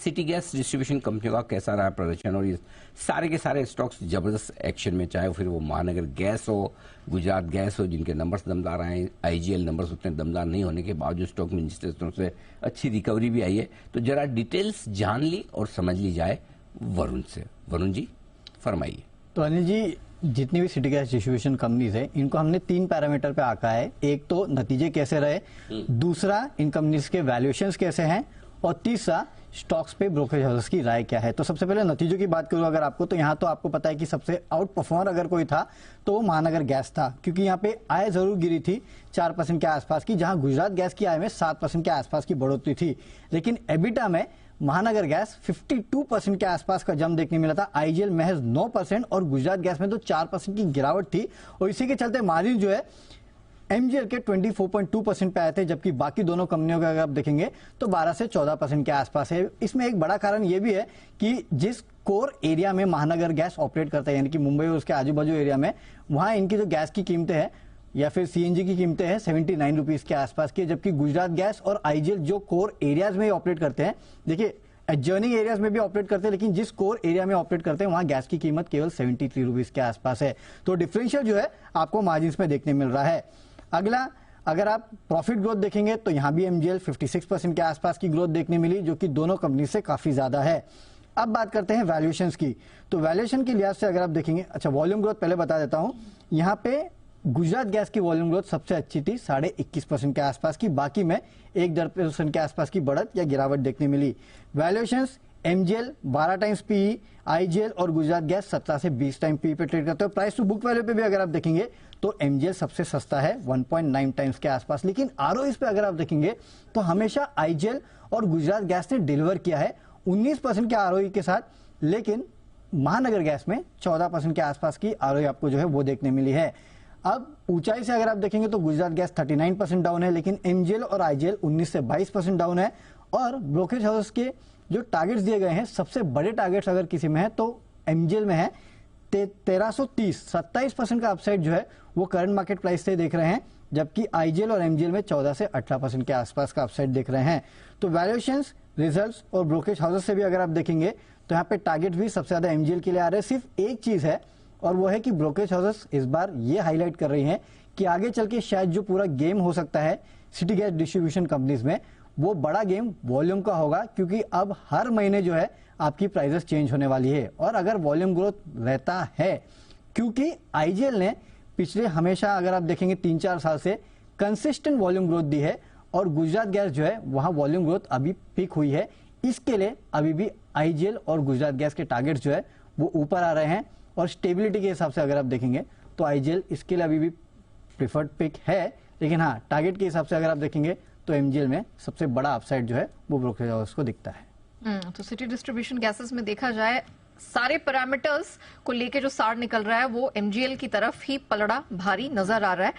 City gas distribution कंपनियों का कैसा रहा प्रदर्शन, और ये सारे के सारे स्टॉक्स जबरदस्त एक्शन में, चाहे फिर वो महानगर गैस हो, गुजरात गैस हो, जिनके नंबर्स दमदार आए, आईजीएल नंबर्स उतने दमदार नहीं होने के बावजूद स्टॉक में जिस तरह से अच्छी रिकवरी भी आई है। तो जरा डिटेल्स जान ली और समझ ली जाए वरुण से। वरुण जी फरमाइए। तो अनिल जी, जितनी भी सिटी गैस डिस्ट्रीब्यूशन कंपनीज है, इनको हमने 3 पैरामीटर पे आका है। एक तो नतीजे कैसे रहे, दूसरा इन कंपनीज के वैल्यूएशंस कैसे हैं, और तीसरा स्टॉक्स पे ब्रोकरेज हाउसेस की राय क्या है। तो सबसे पहले नतीजों की बात करूं अगर आपको, तो यहाँ तो आपको पता है कि सबसे आउट परफॉर्मर अगर कोई था तो वो महानगर गैस था, क्योंककि यहाँ पे आय जरूर गिरी थी 4% के आसपास की, जहां गुजरात गैस की आय में 7% के आसपास की बढ़ोतरी थी। लेकिन एबिटा में महानगर गैस 52% के आसपास का जंप देखने मिला था, आईजीएल महज 9% और गुजरात गैस में तो 4% की गिरावट थी। और इसी के चलते मार्जिन जो है एमजीएल के 24.2% पे आए थे, जबकि बाकी दोनों कंपनियों का अगर आप देखेंगे तो 12 से 14% के आसपास है। इसमें एक बड़ा कारण यह भी है कि जिस कोर एरिया में महानगर गैस ऑपरेट करता है, यानी कि मुंबई और उसके आजू बाजू एरिया में, वहां इनकी जो गैस की कीमतें हैं या फिर सीएनजी की कीमतें हैं 79 रुपीज के आसपास की, जबकि गुजरात गैस और आईजीएल जो कोर एरियाज में ऑपरेट करते हैं, देखिए एडजर्निंग एरियाज में भी ऑपरेट करते हैं, लेकिन जिस कोर एरिया में ऑपरेट करते हैं वहां गैस की कीमत केवल 73 रुपीज के आसपास है। तो डिफरेंशियल जो है आपको मार्जिन में देखने मिल रहा है। अगला, अगर आप प्रॉफिट ग्रोथ देखेंगे तो यहां भी एमजीएल 56% के आसपास की ग्रोथ देखने मिली, जो कि दोनों कंपनी से काफी ज्यादा है। अब बात करते हैं वैल्यूएशंस की। तो वैल्यूएशन के लिहाज से अगर आप देखेंगे, अच्छा वॉल्यूम ग्रोथ पहले बता देता हूं, यहां पे गुजरात गैस की वॉल्यूम ग्रोथ सबसे अच्छी थी 21.5% के आसपास की, बाकी में 1% के आसपास की बढ़त या गिरावट देखने मिली। Valuations MGL 12 times PE, IGL और गुजरात गैस 17 से 20 टाइम पीई पे ट्रेड करते हैं। प्राइस टू बुक वैल्यू पे भी अगर आप देखेंगे तो एमजीएल सबसे सस्ता है 1.9 टाइम्स के आसपास। लेकिन आरओई पे अगर आप देखेंगे तो हमेशा आईजीएल और गुजरात गैस ने डिलीवर किया है 19% के आरओई के साथ, लेकिन महानगर गैस में 14% के आसपास की आरओई आपको जो है वो देखने मिली है। अब ऊंचाई से अगर आप देखेंगे तो गुजरात गैस 39% डाउन है, लेकिन एमजीएल और आईजीएल 19 से 22% डाउन है। और ब्रोकरेज हाउस के जो टारगेट्स दिए गए हैं, सबसे बड़े टारगेट्स अगर किसी में है तो एमजीएल में है 1330, 27% का अपसाइड जो है वो करंट मार्केट प्राइस से देख रहे हैं, जबकि आईजीएल और एमजीएल में 14 से 18% के आसपास का अपसाइड देख रहे हैं। तो वैल्यूएशंस, रिजल्ट्स और ब्रोकरेज हाउसेस से भी अगर आप देखेंगे तो यहाँ पे टारगेट भी सबसे ज्यादा एमजीएल के लिए आ रहे हैं। सिर्फ एक चीज है, और वो है कि ब्रोकरेज हाउसेस इस बार ये हाईलाइट कर रही हैं कि आगे चल के शायद जो पूरा गेम हो सकता है सिटी गैस डिस्ट्रीब्यूशन कंपनीज में, वो बड़ा गेम वॉल्यूम का होगा, क्योंकि अब हर महीने जो है आपकी प्राइसेस चेंज होने वाली है। और अगर वॉल्यूम ग्रोथ रहता है, क्योंकि आईजीएल ने पिछले हमेशा अगर आप देखेंगे 3-4 साल से कंसिस्टेंट वॉल्यूम ग्रोथ दी है, और गुजरात गैस जो है वहां वॉल्यूम ग्रोथ अभी पीक हुई है, इसके लिए अभी भी आईजीएल और गुजरात गैस के टारगेट्स जो है वो ऊपर आ रहे हैं। और स्टेबिलिटी के हिसाब से अगर आप देखेंगे तो आईजीएल इसके लिए अभी भी प्रिफर्ड पिक है, लेकिन हाँ टारगेट के हिसाब से अगर आप देखेंगे तो एमजीएल में सबसे बड़ा अपसाइड जो है वो ब्रोकरेज हाउस को दिखता है। तो सिटी डिस्ट्रीब्यूशन गैसेस में देखा जाए सारे पैरामीटर्स को लेके जो सार निकल रहा है वो एमजीएल की तरफ ही पलड़ा भारी नजर आ रहा है।